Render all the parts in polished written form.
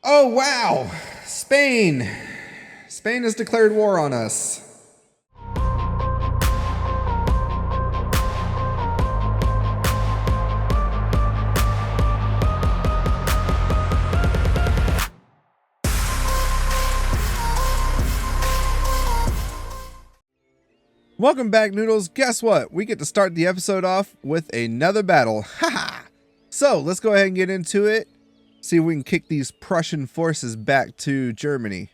Oh, wow. Spain. Spain has declared war on us. Welcome back, Noodles. Guess what? We get to start the episode off with another battle. Haha! So, let's go ahead and get into it. See if we can kick these Prussian forces back to Germany.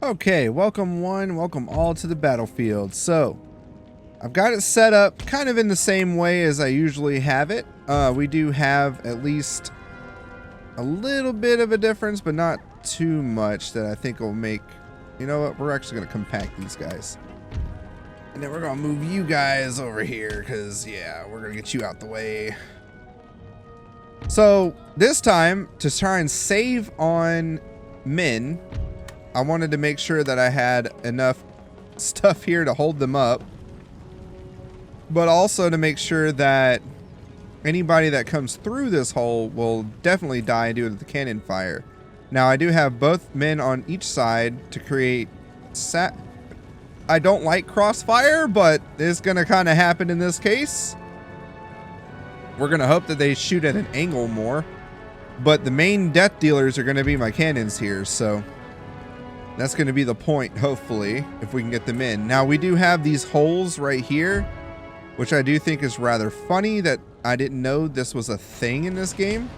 Okay, welcome one, welcome all to the battlefield. So, I've got it set up kind of in the same way as I usually have it. We do have at least a little bit of a difference, but not too much that I think will make... You know what? We're actually going to compact these guys. And then we're going to move you guys over here because, yeah, we're going to get you out the way. So, this time, to try and save on men, I wanted to make sure that I had enough stuff here to hold them up. But also to make sure that anybody that comes through this hole will definitely die due to the cannon fire. Now, I do have both men on each side to create I don't like crossfire, but it's going to kind of happen in this case. We're going to hope that they shoot at an angle more. But the main death dealers are going to be my cannons here, so that's going to be the point, hopefully, if we can get them in. Now, we do have these holes right here, which I do think is rather funny that I didn't know this was a thing in this game.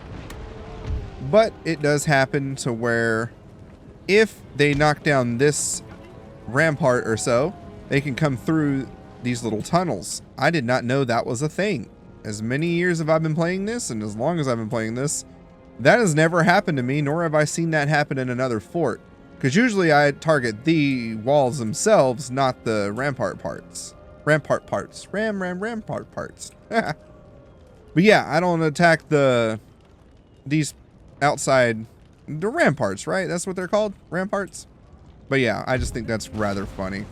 But it does happen to where if they knock down this rampart or so, they can come through these little tunnels. I did not know that was a thing. As many years have I been playing this, and as long as I've been playing this, that has never happened to me, nor have I seen that happen in another fort. Because usually I target the walls themselves, not the rampart parts. Rampart parts. Rampart parts. But yeah, I don't attack these outside, the ramparts, right? That's what they're called, ramparts. But yeah, I just think that's rather funny.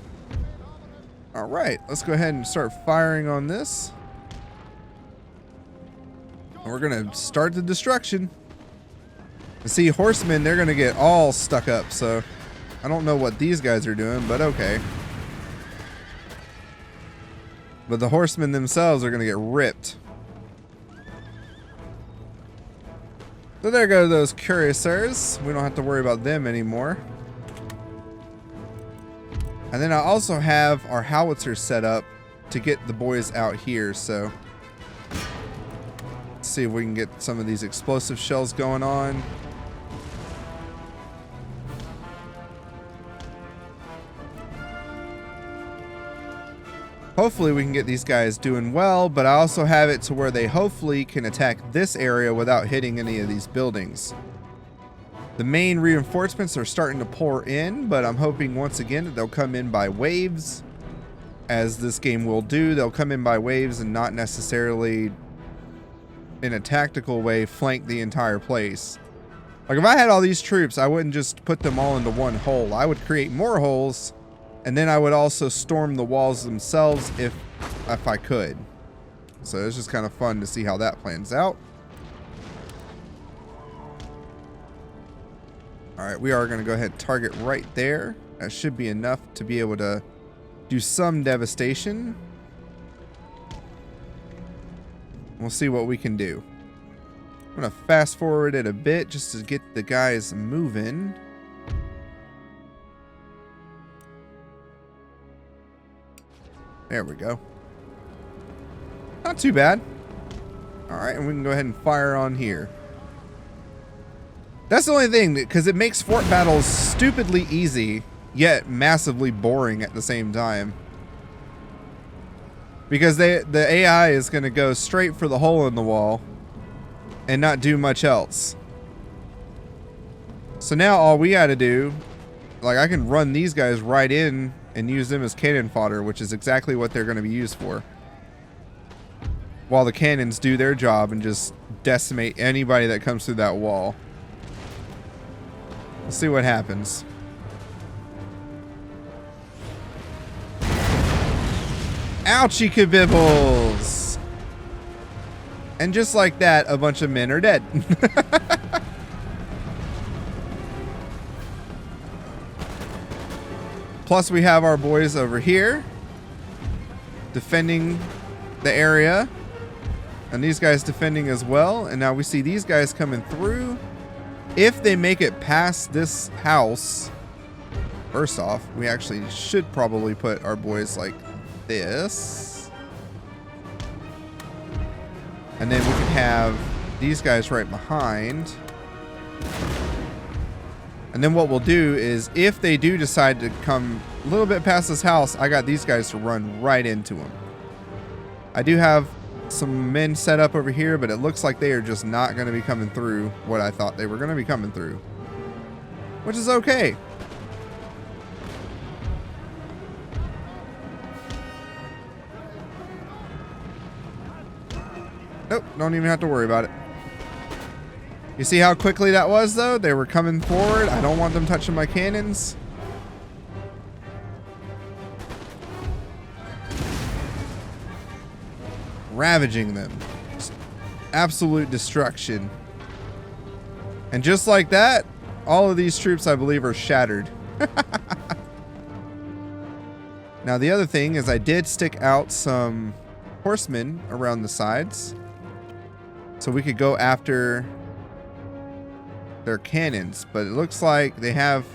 All right, let's go ahead and start firing on this. And we're gonna start the destruction. See, horsemen, they're gonna get all stuck up, so I don't know what these guys are doing, but okay. But the horsemen themselves are gonna get ripped. So there go those cuirassiers. We don't have to worry about them anymore. And then I also have our howitzers set up to get the boys out here. So let's see if we can get some of these explosive shells going on. Hopefully we can get these guys doing well, but I also have it to where they hopefully can attack this area without hitting any of these buildings. The main reinforcements are starting to pour in, but I'm hoping once again that they'll come in by waves, as this game will do. They'll come in by waves and not necessarily in a tactical way flank the entire place. Like if I had all these troops, I wouldn't just put them all into one hole. I would create more holes. And then I would also storm the walls themselves if I could. So it's just kind of fun to see how that plans out. Alright, we are going to go ahead and target right there. That should be enough to be able to do some devastation. We'll see what we can do. I'm going to fast forward it a bit just to get the guys moving. There we go. Not too bad. Alright, and we can go ahead and fire on here. That's the only thing, because it makes fort battles stupidly easy, yet massively boring at the same time. Because the AI is going to go straight for the hole in the wall and not do much else. So now all we got to do, like I can run these guys right in and use them as cannon fodder, which is exactly what they're going to be used for. While the cannons do their job and just decimate anybody that comes through that wall. We'll see what happens. Ouchie kabibbles! And just like that, a bunch of men are dead. Plus we have our boys over here defending the area. And these guys defending as well. And now we see these guys coming through. If they make it past this house, first off, we actually should probably put our boys like this. And then we can have these guys right behind. And then what we'll do is if they do decide to come a little bit past this house, I got these guys to run right into them. I do have some men set up over here, but it looks like they are just not going to be coming through what I thought they were going to be coming through, which is okay. Nope, don't even have to worry about it. You see how quickly that was, though? They were coming forward. I don't want them touching my cannons. Ravaging them. Absolute destruction. And just like that, all of these troops, I believe, are shattered. Now, the other thing is I did stick out some horsemen around the sides, so we could go after their cannons. But it looks like they have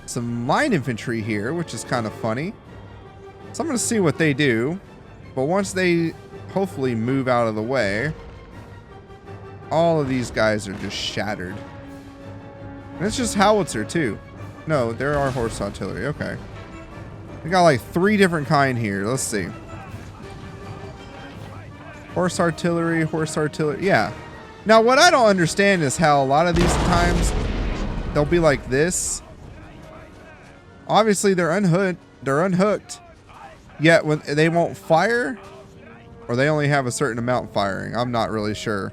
some line infantry here, which is kind of funny. So I'm going to see what they do. But once they hopefully move out of the way, all of these guys are just shattered. And it's just howitzer too. No, there are horse artillery. Okay. We got like 3 different kind here. Let's see. Horse artillery, horse artillery. Yeah. Now what I don't understand is how a lot of these times they'll be like this. Obviously they're unhooked. Yet when they won't fire, or they only have a certain amount firing. I'm not really sure.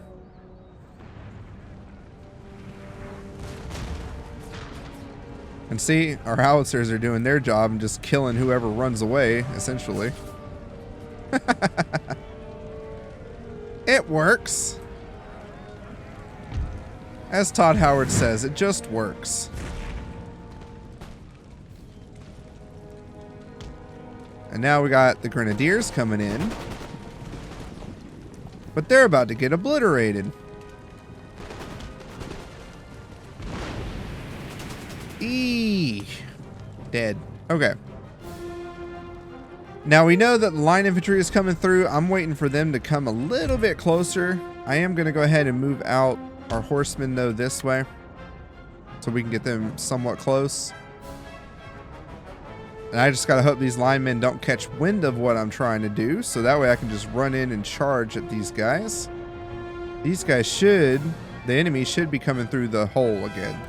And see, our howitzers are doing their job and just killing whoever runs away, essentially. It works. As Todd Howard says, it just works. And now we got the Grenadiers coming in. But they're about to get obliterated. Eee. Dead. Okay. Now we know that the line infantry is coming through. I'm waiting for them to come a little bit closer. I am going to go ahead and move out our horsemen, though, this way, so we can get them somewhat close. And I just gotta hope these linemen don't catch wind of what I'm trying to do, so that way I can just run in and charge at these guys. These guys should, the enemy should be coming through the hole again.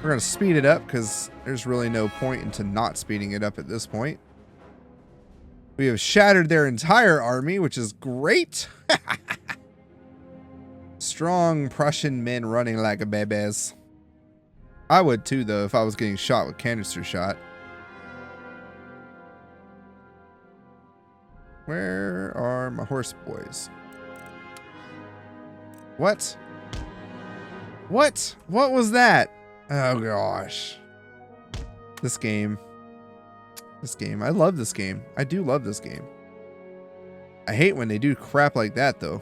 We're gonna speed it up because there's really no point into not speeding it up at this point. We have shattered their entire army, which is great. Strong Prussian men running like a babies. I would too, though, if I was getting shot with canister shot. Where are my horse boys? What? What? What was that? Oh gosh. This game. This game. I love this game. I do love this game. I hate when they do crap like that, though.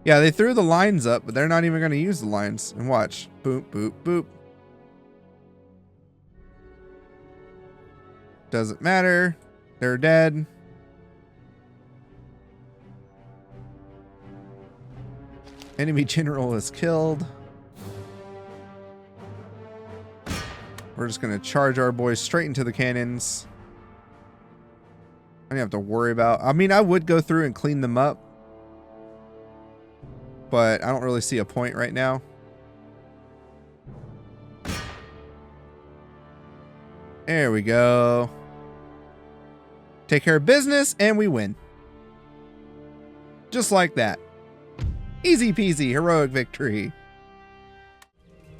Yeah, they threw the lines up, but they're not even going to use the lines. And watch. Boop, boop, boop. Doesn't matter. They're dead. Enemy general is killed. We're just going to charge our boys straight into the cannons. I don't have to worry about... I mean, I would go through and clean them up, but I don't really see a point right now. There we go. Take care of business, and we win. Just like that. Easy peasy, heroic victory.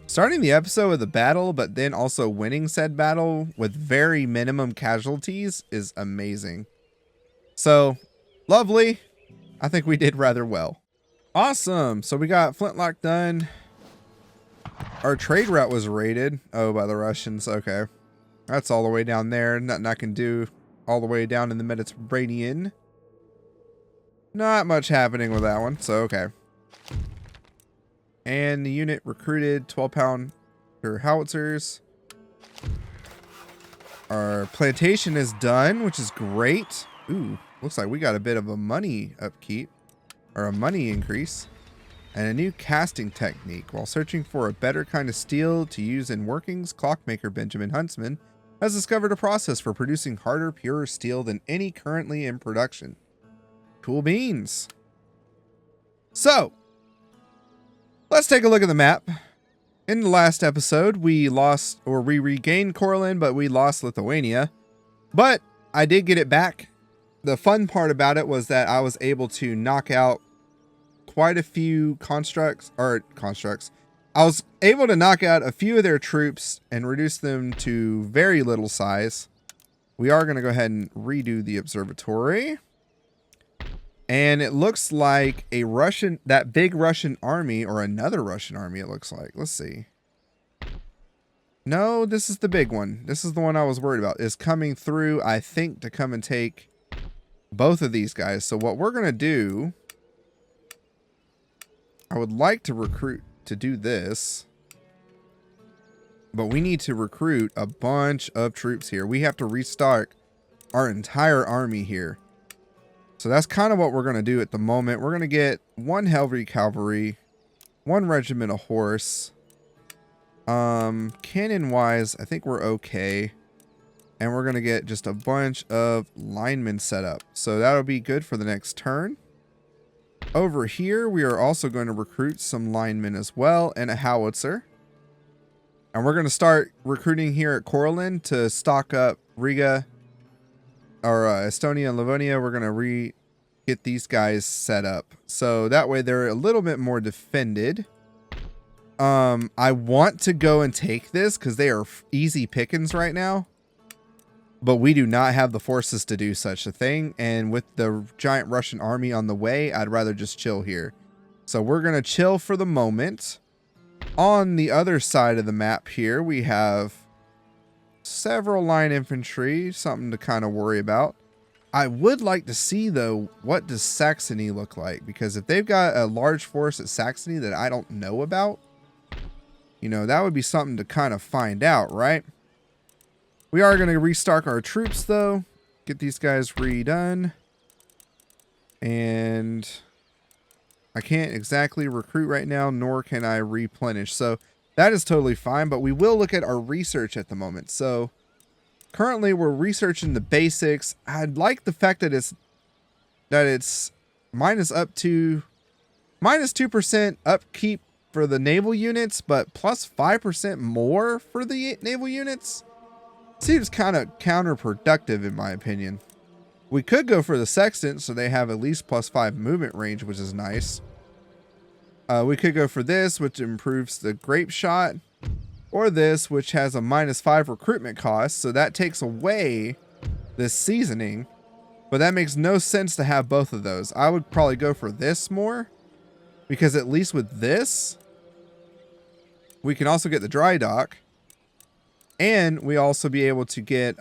Starting the episode with a battle, but then also winning said battle with very minimum casualties is amazing. So, lovely. I think we did rather well. Awesome. So we got Flintlock done. Our trade route was raided. Oh, by the Russians. Okay. That's all the way down there. Nothing I can do all the way down in the Mediterranean. Not much happening with that one. So, okay. And the unit recruited 12-pound howitzers. Our plantation is done, which is great. Ooh, looks like we got a bit of a money upkeep. Or a money increase. And a new casting technique. While searching for a better kind of steel to use in workings, clockmaker Benjamin Huntsman has discovered a process for producing harder, purer steel than any currently in production. Cool beans. So, let's take a look at the map. In the last episode, we regained Courland, but we lost Lithuania. But I did get it back. The fun part about it was that I was able to knock out quite a few constructs. I was able to knock out a few of their troops and reduce them to very little size. We are going to go ahead and redo the observatory. And it looks like that big Russian army, or another Russian army, it looks like. Let's see. No, this is the big one. This is the one I was worried about. Is coming through, I think, to come and take both of these guys. So what we're going to do, I would like to recruit to do this. But we need to recruit a bunch of troops here. We have to restart our entire army here. So that's kind of what we're going to do at the moment. We're going to get one heavy cavalry, one regiment of horse. Cannon wise, I think we're okay. And we're going to get just a bunch of linemen set up. So that'll be good for the next turn. Over here, we are also going to recruit some linemen as well and a howitzer. And we're going to start recruiting here at Courland to stock up Riga. Or Estonia and Livonia. We're going to get these guys set up. So that way they're a little bit more defended. I want to go and take this because they are easy pickings right now. But we do not have the forces to do such a thing. And with the giant Russian army on the way, I'd rather just chill here. So we're going to chill for the moment. On the other side of the map here, we have several line infantry, something to kind of worry about. I would like to see, though, what does Saxony look like? Because if they've got a large force at Saxony that I don't know about, you know, that would be something to kind of find out, right? We are going to restart our troops, though. Get these guys redone. And I can't exactly recruit right now, nor can I replenish. So that is totally fine, but we will look at our research at the moment. So currently we're researching the basics. I'd like the fact that it's minus 2% upkeep for the naval units, but plus 5% more for the naval units. Seems kind of counterproductive in my opinion. We could go for the sextant, so they have at least plus 5 movement range, which is nice. We could go for this, which improves the grape shot, or this, which has a minus 5 recruitment cost. So that takes away this seasoning, but that makes no sense to have both of those. I would probably go for this more, because at least with this, we can also get the dry dock, and we also be able to get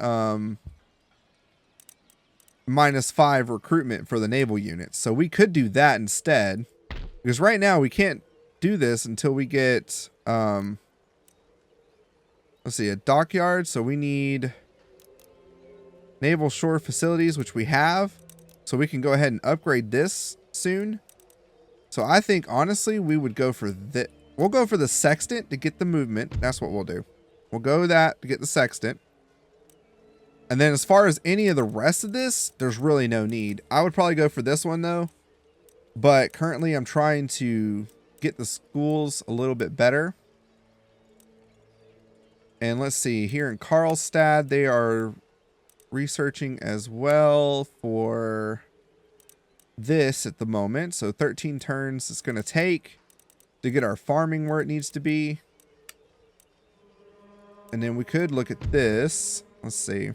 minus 5 recruitment for the naval units. So we could do that instead, because right now we can't do this until we get let's see, a dockyard. So we need naval shore facilities, which we have, so we can go ahead and upgrade this soon. So I think honestly we would go for this. We'll go for the sextant to get the movement. That's what we'll do. We'll go that to get the sextant. And then as far as any of the rest of this, there's really no need. I would probably go for this one though. But currently I'm trying to get the schools a little bit better. And let's see, here in Karlstad, they are researching as well for this at the moment. So 13 turns it's going to take to get our farming where it needs to be. And then we could look at this. Let's see.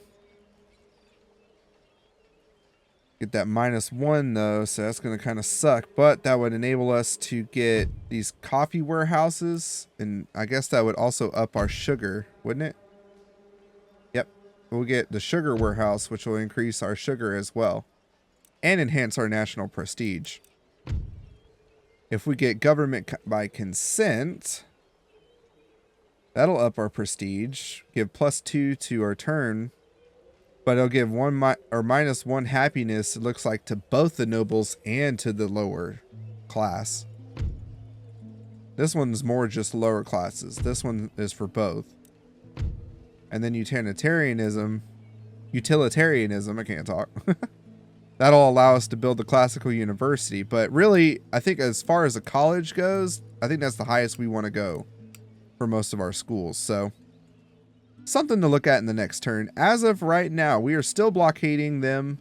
Get that -1 though, so that's going to kind of suck. But that would enable us to get these coffee warehouses. And I guess that would also up our sugar, wouldn't it? Yep. We'll get the sugar warehouse, which will increase our sugar as well. And enhance our national prestige. If we get government by consent, that'll up our prestige. Give +2 to our turn. But it'll give -1 happiness, it looks like, to both the nobles and to the lower class. This one's more just lower classes. This one is for both. And then utilitarianism, I can't talk. That'll allow us to build the classical university. But really, I think as far as a college goes, I think that's the highest we want to go for most of our schools. So something to look at in the next turn. As of right now, we are still blockading them.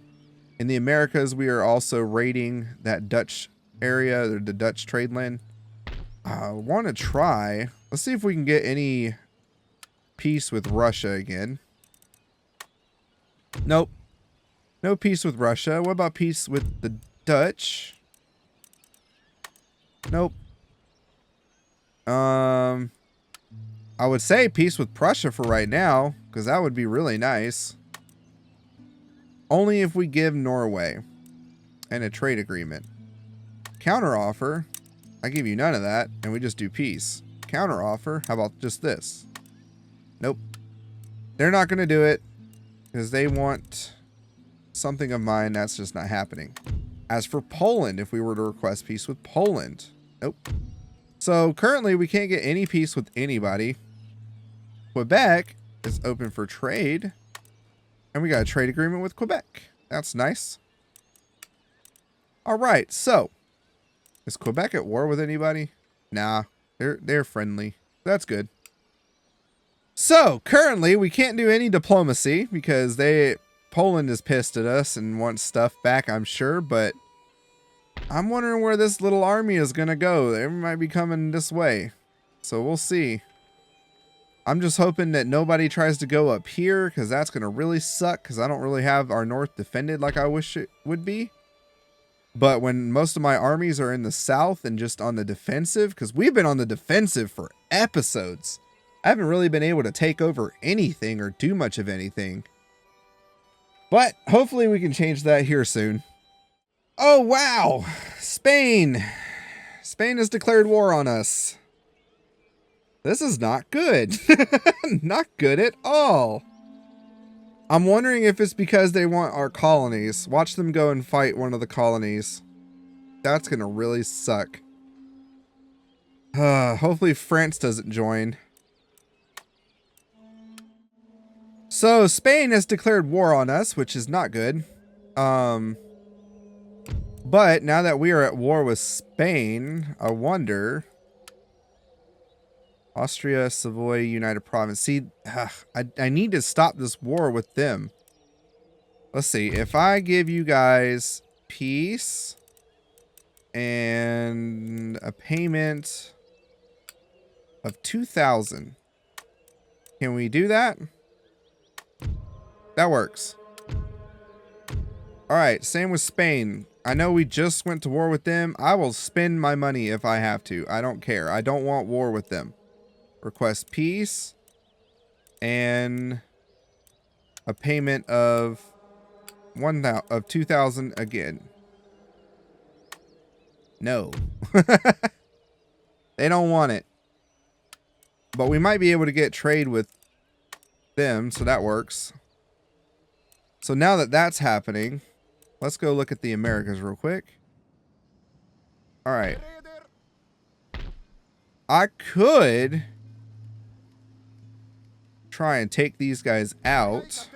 In the Americas, we are also raiding that Dutch area, or the Dutch trade land. I want to try. Let's see if we can get any peace with Russia again. Nope. No peace with Russia. What about peace with the Dutch? Nope. I would say peace with Prussia for right now, because that would be really nice. Only if we give Norway and a trade agreement. Counter offer, I give you none of that, and we just do peace. Counter offer, how about just this? Nope. They're not going to do it, because they want something of mine. That's just not happening. As for Poland, if we were to request peace with Poland, nope. So currently we can't get any peace with anybody. Quebec is open for trade. And we got a trade agreement with Quebec. That's nice. All right, so is Quebec at war with anybody? Nah, they're friendly. That's good. So currently we can't do any diplomacy because Poland is pissed at us and wants stuff back, I'm sure, but I'm wondering where this little army is going to go. They might be coming this way. So we'll see. I'm just hoping that nobody tries to go up here, because that's going to really suck, because I don't really have our north defended like I wish it would be. But when most of my armies are in the south and just on the defensive, because we've been on the defensive for episodes, I haven't really been able to take over anything or do much of anything. But hopefully we can change that here soon. Oh, wow. Spain. Spain has declared war on us. This is not good. Not good at all. I'm wondering if it's because they want our colonies. Watch them go and fight one of the colonies. That's going to really suck. Hopefully France doesn't join. So Spain has declared war on us, which is not good. But now that we are at war with Spain, I wonder... Austria, Savoy, United Province. See, I need to stop this war with them. Let's see. If I give you guys peace and a payment of 2,000. Can we do that? That works. All right, same with Spain. I know we just went to war with them. I will spend my money if I have to. I don't care. I don't want war with them. Request peace and a payment of 2,000 again. No. They don't want it. But we might be able to get trade with them, so that works. So now that that's happening, let's go look at the Americas real quick. All right. I could try and take these guys out.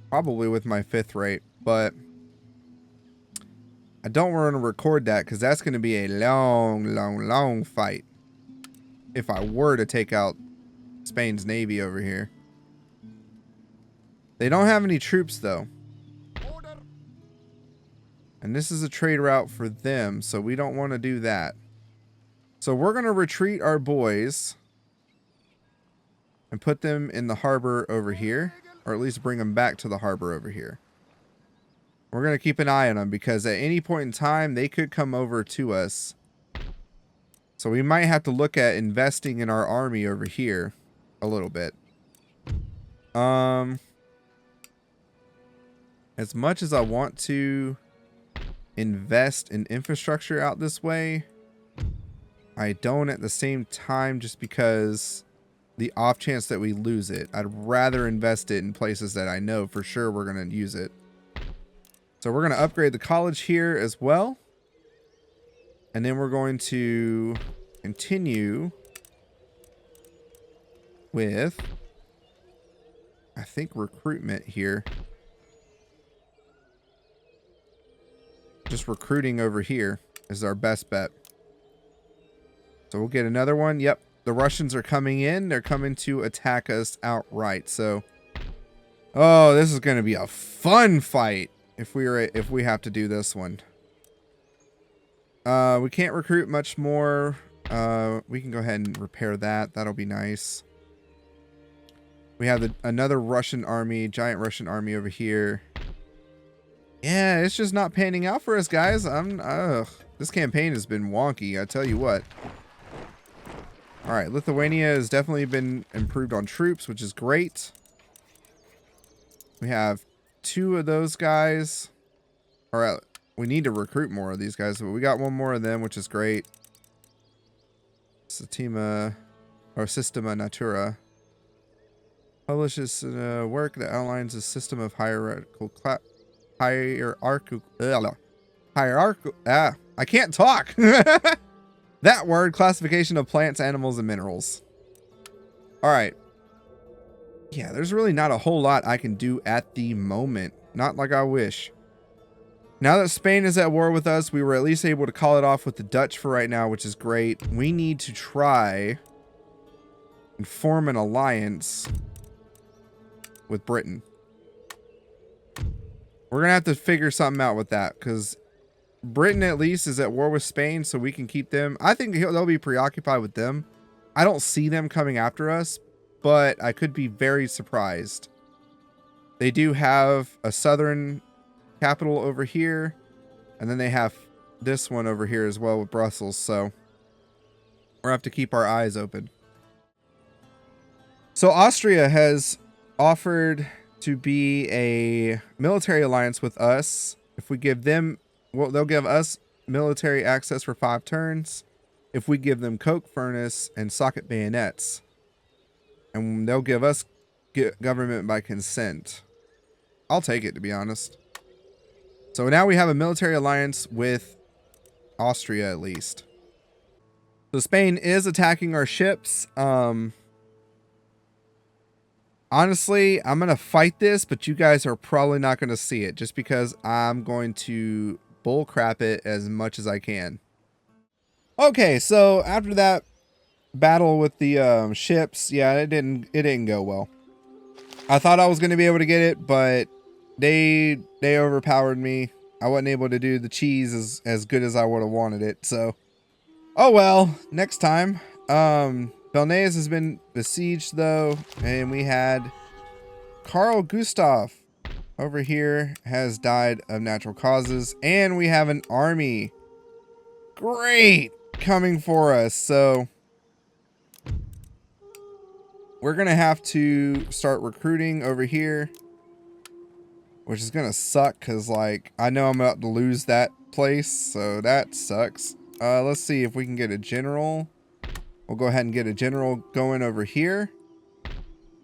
Probably with my 5th rate, but I don't want to record that because that's going to be a long fight. If I were to take out Spain's navy over here. They don't have any troops though. And this is a trade route for them, so we don't want to do that. So we're going to retreat our boys and put them in the harbor over here, or at least bring them back to the harbor over here. We're going to keep an eye on them because at any point in time, they could come over to us. So we might have to look at investing in our army over here a little bit. As much as I want to invest in infrastructure out this way, I don't at the same time, just because the off chance that we lose it. I'd rather invest it in places that I know for sure we're going to use it. So we're going to upgrade the college here as well. And then we're going to continue with, I think, recruitment here. Just recruiting over here is our best bet. So we'll get another one. Yep, the Russians are coming in. They're coming to attack us outright. So, oh, this is going to be a fun fight if we have to do this one. We can't recruit much more. We can go ahead and repair that. That'll be nice. We have another Russian army, giant Russian army over here. Yeah, it's just not panning out for us, guys. This campaign has been wonky, I tell you what. All right, Lithuania has definitely been improved on troops, which is great. We have 2 of those guys. All right, we need to recruit more of these guys, but we got 1 more of them, which is great. Systema Natura publishes a work that outlines a system of hierarchical I can't talk. That word, classification of plants, animals, and minerals. All right. Yeah, there's really not a whole lot I can do at the moment. Not like I wish. Now that Spain is at war with us, we were at least able to call it off with the Dutch for right now, which is great. We need to try and form an alliance with Britain. We're going to have to figure something out with that, because Britain at least is at war with Spain, so we can keep them. I think they'll be preoccupied with them. I don't see them coming after us, but I could be very surprised. They do have a southern capital over here, and then they have this one over here as well with Brussels, so we're going to have to keep our eyes open. So Austria has offered to be a military alliance with us. If we give them, well, they'll give us military access for 5 turns. If we give them coke furnace and socket bayonets, and they'll give us government by consent. I'll take it, to be honest. So now we have a military alliance with Austria, at least. So Spain is attacking our ships. Honestly, I'm going to fight this, but you guys are probably not going to see it, just because I'm going to bullcrap it as much as I can. Okay, so after that battle with the ships, yeah, it didn't go well. I thought I was going to be able to get it, but they overpowered me. I wasn't able to do the cheese as good as I would have wanted it, so oh well, next time. Belnays has been besieged though, and we had Carl Gustav over here has died of natural causes, and we have an army great coming for us, so we're gonna have to start recruiting over here, which is gonna suck because, like, I know I'm about to lose that place, so that sucks. Let's see if we can get a general. We'll go ahead and get a general going over here.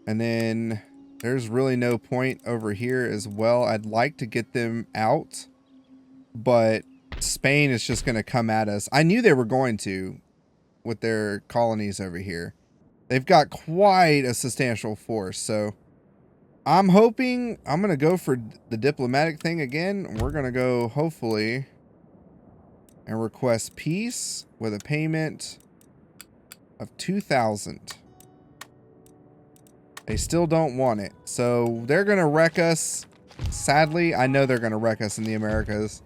And then there's really no point over here as well. I'd like to get them out, but Spain is just going to come at us. I knew they were going to with their colonies over here. They've got quite a substantial force, so I'm hoping I'm going to go for the diplomatic thing again. We're going to go, hopefully, and request peace with a payment of 2,000. They still don't want it, so they're gonna wreck us. Sadly, I know they're gonna wreck us in the Americas.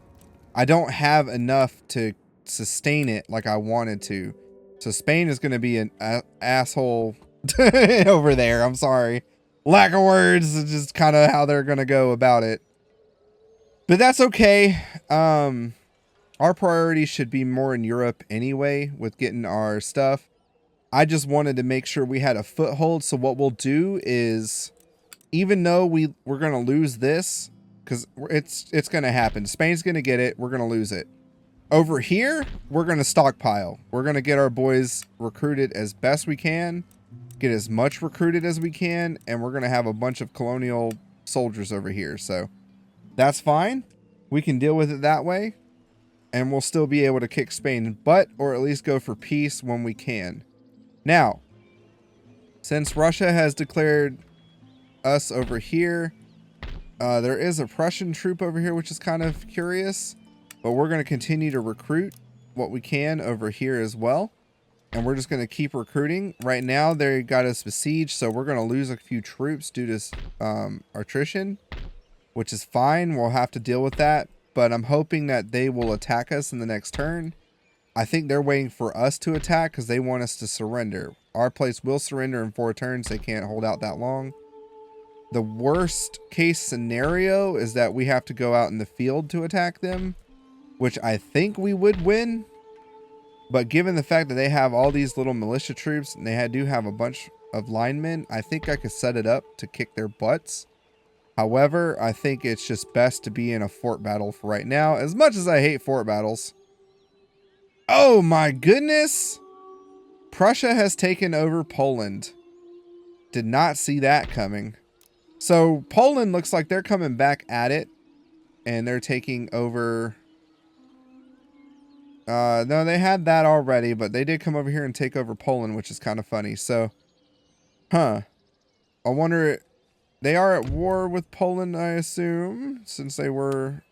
I don't have enough to sustain it like I wanted to, so Spain is gonna be an asshole over there. I'm sorry, lack of words is just kind of how they're gonna go about it. But that's okay. Our priority should be more in Europe anyway with getting our stuff. I just wanted to make sure we had a foothold. So what we'll do is, even though we're going to lose this, because it's going to happen. Spain's going to get it. We're going to lose it. Over here, we're going to stockpile. We're going to get our boys recruited as best we can. Get as much recruited as we can. And we're going to have a bunch of colonial soldiers over here. So that's fine. We can deal with it that way. And we'll still be able to kick Spain in butt, or at least go for peace when we can. Now, since Russia has declared us over here, there is a Prussian troop over here, which is kind of curious. But we're going to continue to recruit what we can over here as well. And we're just going to keep recruiting. Right now, they got us besieged, so we're going to lose a few troops due to attrition, which is fine. We'll have to deal with that. But I'm hoping that they will attack us in the next turn. I think they're waiting for us to attack because they want us to surrender. Our place will surrender in 4 turns. They can't hold out that long. The worst case scenario is that we have to go out in the field to attack them, which I think we would win. But given the fact that they have all these little militia troops and they do have a bunch of linemen, I think I could set it up to kick their butts. However, I think it's just best to be in a fort battle for right now, as much as I hate fort battles. Oh my goodness! Prussia has taken over Poland. Did not see that coming. So Poland looks like they're coming back at it. And they're taking over... no, they had that already, but they did come over here and take over Poland, which is kind of funny. So, I wonder... They are at war with Poland, I assume, since they were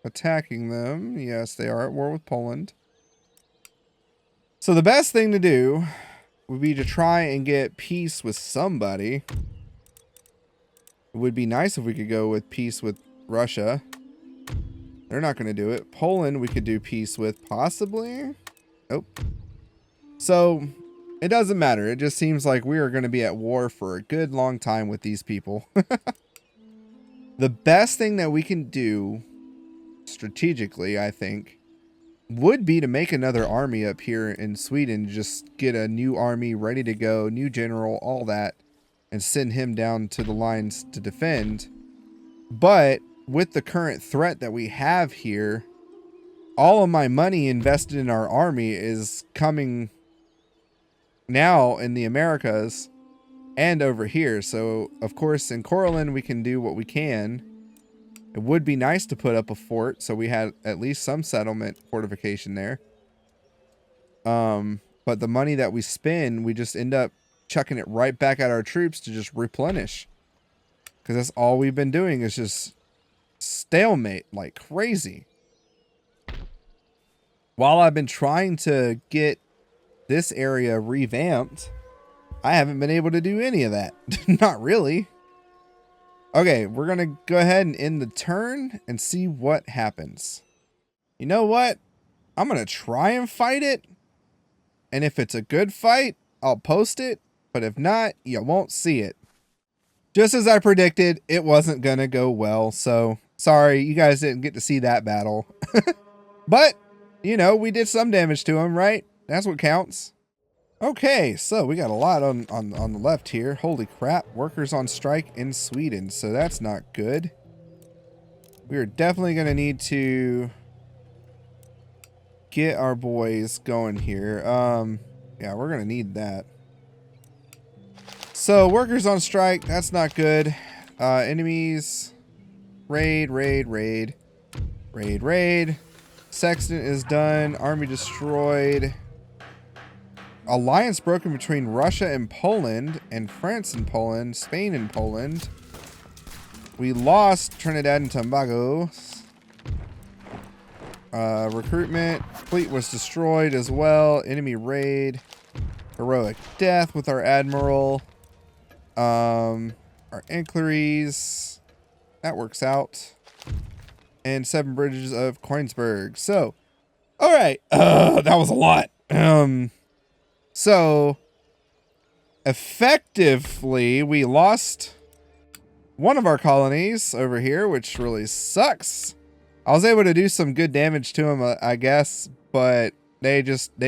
attacking them. Yes, they are at war with Poland. So the best thing to do would be to try and get peace with somebody. It would be nice if we could go with peace with Russia. They're not going to do it. Poland we could do peace with, possibly. Nope. So... it doesn't matter. It just seems like we are going to be at war for a good long time with these people. The best thing that we can do strategically, I think, would be to make another army up here in Sweden. Just get a new army ready to go, new general, all that, and send him down to the lines to defend. But with the current threat that we have here, all of my money invested in our army is coming... now in the Americas and over here. So of course in Courland we can do what we can. It would be nice to put up a fort so we had at least some settlement fortification there. But the money that we spend, we just end up chucking it right back at our troops to just replenish, because that's all we've been doing is just stalemate like crazy. While I've been trying to get this area revamped, I haven't been able to do any of that. Not really. Okay, we're going to go ahead and end the turn and see what happens. You know what? I'm going to try and fight it. And if it's a good fight, I'll post it. But if not, you won't see it. Just as I predicted, it wasn't going to go well. So, sorry, you guys didn't get to see that battle. But, you know, we did some damage to him, right? That's what counts. Okay, so we got a lot on the left here. Holy crap, workers on strike in Sweden. So that's not good. We are definitely going to need to get our boys going here. Yeah, we're going to need that. So workers on strike, that's not good. Enemies, raid. Sextant is done. Army destroyed. Alliance broken between Russia and Poland, and France and Poland, Spain and Poland. We lost Trinidad and Tobago. Recruitment. Fleet was destroyed as well. Enemy raid. Heroic death with our admiral. Our inquiries. That works out. And 7 bridges of Koenigsberg. So, all right. That was a lot. So, effectively, we lost one of our colonies over here, which really sucks. I was able to do some good damage to them, I guess, but they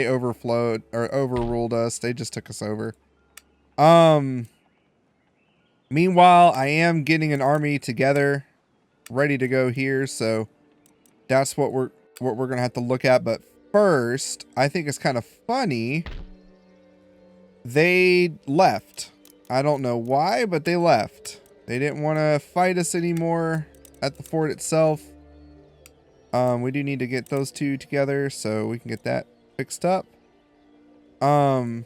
overflowed or overruled us. They just took us over. Meanwhile, I am getting an army together, ready to go here, so that's what we're gonna have to look at. But first, I think it's kind of funny. They left. I don't know why, but they left. They didn't want to fight us anymore at the fort itself. We do need to get those two together so we can get that fixed up. But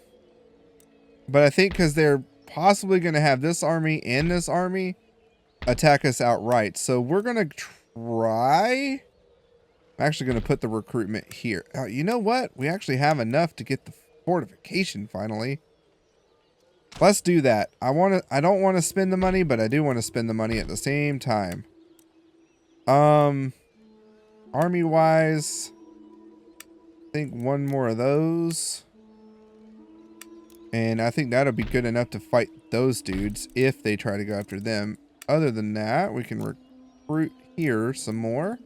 I think because they're possibly going to have this army and this army attack us outright. So we're going to try. I'm actually going to put the recruitment here. You know what? We actually have enough to get the fortification finally. Let's do that. I don't want to spend the money, but I do want to spend the money at the same time. Army wise, I think one more of those. And I think that'll be good enough to fight those dudes if they try to go after them. Other than that, we can recruit here some more.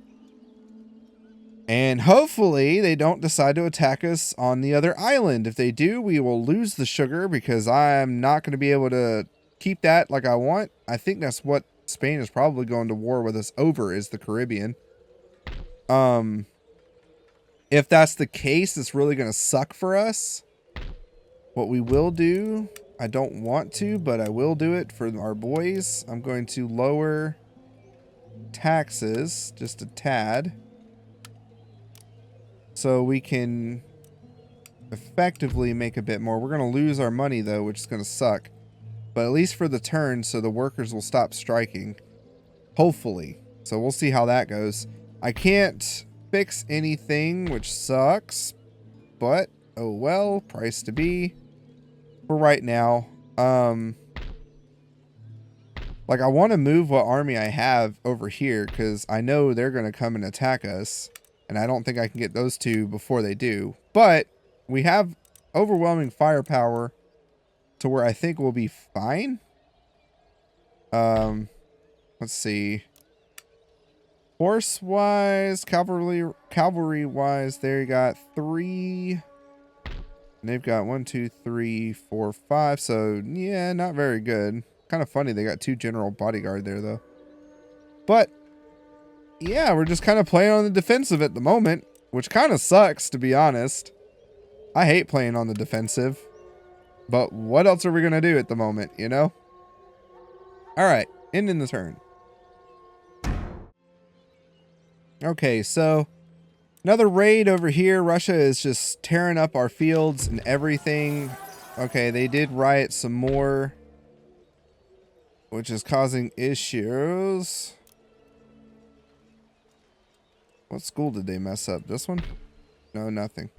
And hopefully they don't decide to attack us on the other island. If they do, we will lose the sugar because I'm not going to be able to keep that like I want. I think that's what Spain is probably going to war with us over, is the Caribbean. If that's the case, it's really going to suck for us. What we will do, I don't want to, but I will do it for our boys. I'm going to lower taxes just a tad, so we can effectively make a bit more. We're going to lose our money, though, which is going to suck. But at least for the turn, so the workers will stop striking. Hopefully. So we'll see how that goes. I can't fix anything, which sucks. But, oh well, price to be. For right now. Like, I want to move what army I have over here, because I know they're going to come and attack us. And I don't think I can get those two before they do. But we have overwhelming firepower to where I think we'll be fine. Let's see. Horse-wise, cavalry-wise, there you got 3. And they've got 1, 2, 3, 4, 5. So, yeah, not very good. Kind of funny they got 2 general bodyguard there, though. But yeah, we're just kind of playing on the defensive at the moment, which kind of sucks, to be honest. I hate playing on the defensive, but what else are we going to do at the moment, you know? All right, ending the turn. Okay, so another raid over here. Russia is just tearing up our fields and everything. Okay, they did riot some more, which is causing issues. What school did they mess up? This one? No, nothing.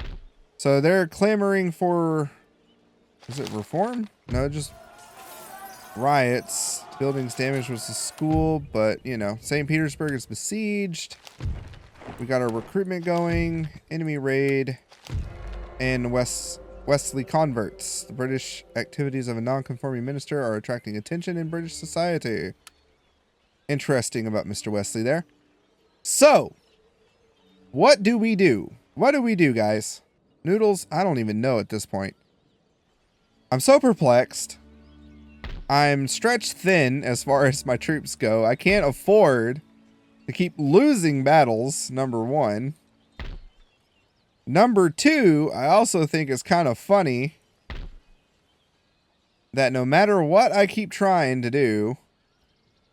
So they're clamoring for... Is it reform? No, just riots. Buildings damaged was the school, but, you know, St. Petersburg is besieged. We got our recruitment going. Enemy raid. And Wesley converts. The British activities of a non-conforming minister are attracting attention in British society. Interesting about Mr. Wesley there. So... what do we do? What do we do, guys? Noodles, I don't even know at this point. I'm so perplexed. I'm stretched thin as far as my troops go. I can't afford to keep losing battles, number 1. Number 2, I also think it's kind of funny that no matter what I keep trying to do,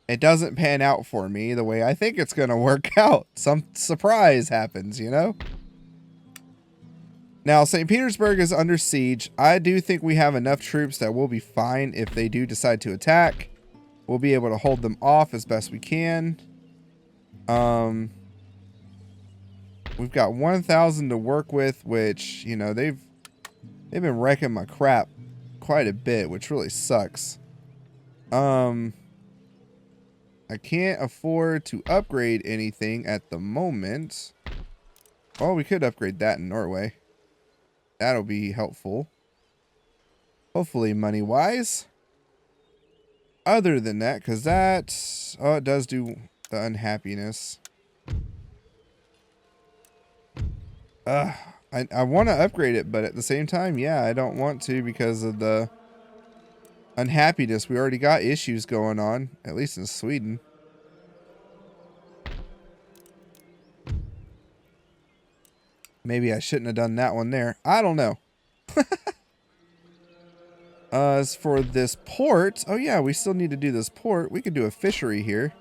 it doesn't pan out for me the way I think it's going to work out. Some surprise happens, you know? Now, St. Petersburg is under siege. I do think we have enough troops that we'll be fine if they do decide to attack. We'll be able to hold them off as best we can. We've got 1,000 to work with, which, you know, they've been wrecking my crap quite a bit, which really sucks. I can't afford to upgrade anything at the moment. Well, we could upgrade that in Norway. That'll be helpful. Hopefully money-wise. other than that, because that, oh, it does do the unhappiness. I want to upgrade it, but at the same time, yeah, I don't want to because of the unhappiness. We already got issues going on, at least in Sweden. Maybe I shouldn't have done that one there. I don't know. As for this port, oh yeah, we still need to do this port. We could do a fishery here.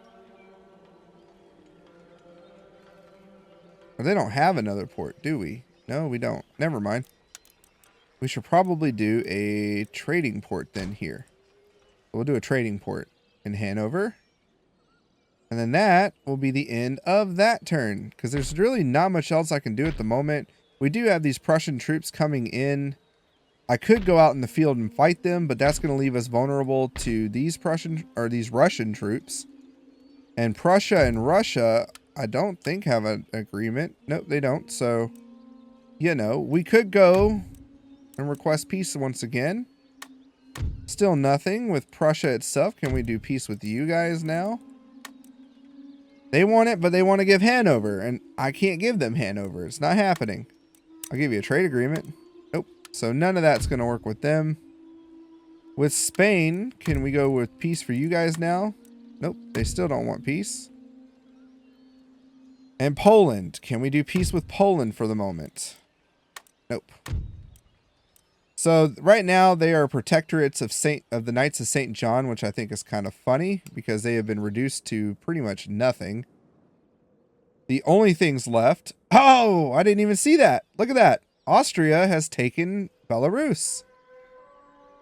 But they don't have another port, do we? No, we don't. Never mind. We should probably do a trading port then here. We'll do a trading port in Hanover. And then that will be the end of that turn. Because there's really not much else I can do at the moment. We do have these Prussian troops coming in. I could go out in the field and fight them, but that's going to leave us vulnerable to these Russian troops. And Prussia and Russia, I don't think have an agreement. Nope, they don't. So, you know, we could go and request peace once again. Still nothing with Prussia itself. Can we do peace with you guys now? They want it, but they want to give Hanover, and I can't give them Hanover. It's not happening. I'll give you a trade agreement. Nope. So none of that's going to work with them. With Spain, can we go with peace for you guys now? Nope. They still don't want peace. And Poland. Can we do peace with Poland for the moment? Nope. So right now they are protectorates of the Knights of St. John, which I think is kind of funny because they have been reduced to pretty much nothing. The only things left. Oh, I didn't even see that. Look at that. Austria has taken Belarus.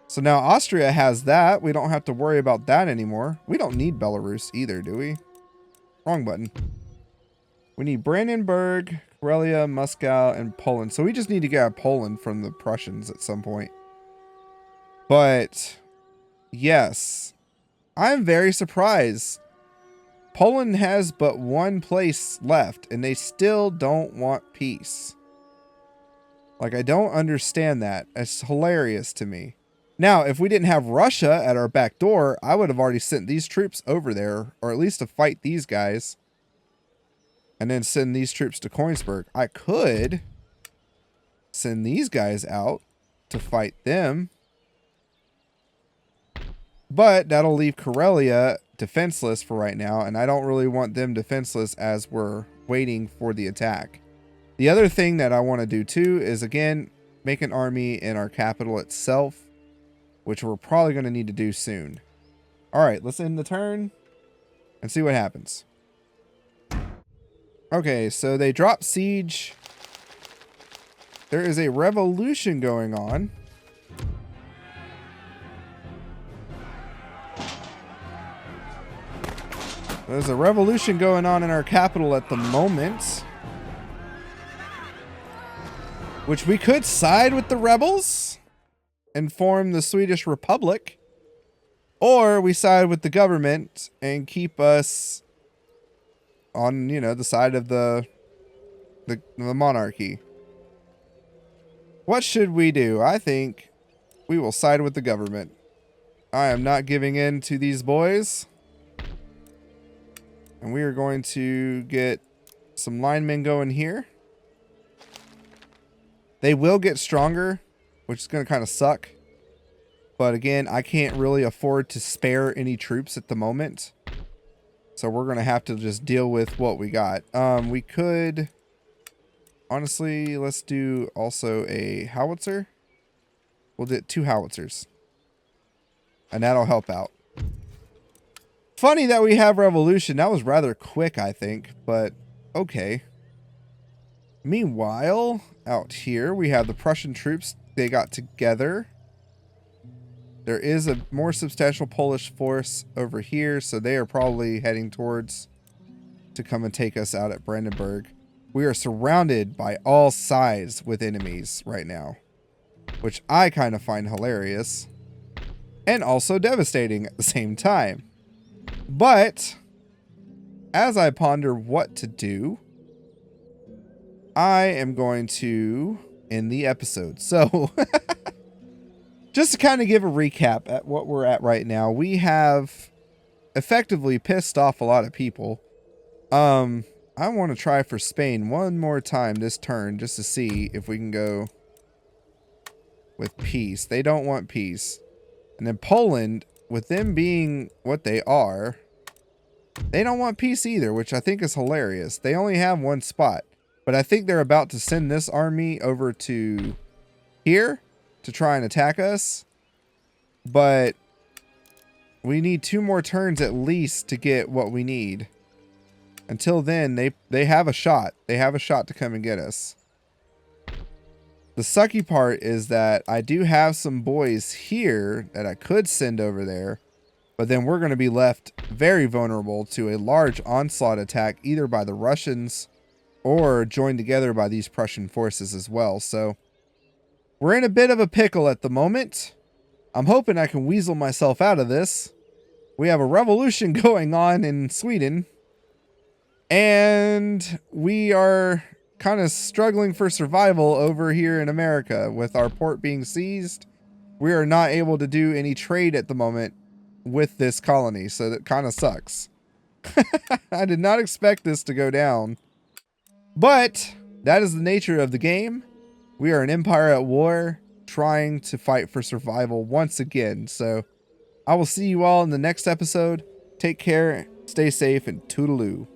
So now Austria has that. We don't have to worry about that anymore. We don't need Belarus either, do we? Wrong button. We need Brandenburg, Karelia, Moscow, and Poland. So we just need to get Poland from the Prussians at some point. But, yes. I'm very surprised. Poland has but one place left, and they still don't want peace. Like, I don't understand that. It's hilarious to me. Now, if we didn't have Russia at our back door, I would have already sent these troops over there, or at least to fight these guys. And then send these troops to Königsberg. I could send these guys out to fight them. But that'll leave Karelia defenseless for right now. And I don't really want them defenseless as we're waiting for the attack. The other thing that I want to do too is, again, make an army in our capital itself. Which we're probably going to need to do soon. Alright, let's end the turn and see what happens. Okay, so they drop siege. There is a revolution going on. There's a revolution going on in our capital at the moment. Which we could side with the rebels and form the Swedish Republic. Or we side with the government and keep us on, you know, the side of the monarchy. What should we do? I think we will side with the government. I am not giving in to these boys. And we are going to get some linemen going here. They will get stronger, which is going to kind of suck. But again, I can't really afford to spare any troops at the moment. So we're going to have to just deal with what we got. We could, honestly, let's do also a howitzer. We'll do 2 howitzers. And that'll help out. Funny that we have revolution. That was rather quick, I think. But, okay. Meanwhile, out here, we have the Prussian troops. They got together. There is a more substantial Polish force over here, so they are probably heading towards to come and take us out at Brandenburg. We are surrounded by all sides with enemies right now, which I kind of find hilarious and also devastating at the same time. But as I ponder what to do, I am going to end the episode. So just to kind of give a recap at what we're at right now, we have effectively pissed off a lot of people. I want to try for Spain one more time this turn just to see if we can go with peace. They don't want peace. And then Poland, with them being what they are, they don't want peace either, which I think is hilarious. They only have one spot, but I think they're about to send this army over to here to try and attack us. But we need 2 more turns at least to get what we need. Until then, they have a shot. They have a shot to come and get us. The sucky part is that I do have some boys here that I could send over there, but then we're going to be left very vulnerable to a large onslaught attack either by the Russians or joined together by these Prussian forces as well. So we're in a bit of a pickle at the moment. I'm hoping I can weasel myself out of this. We have a revolution going on in Sweden. And we are kind of struggling for survival over here in America with our port being seized. We are not able to do any trade at the moment with this colony, so that kind of sucks. I did not expect this to go down. But that is the nature of the game. We are an empire at war trying to fight for survival once again. So I will see you all in the next episode. Take care, stay safe, and toodaloo.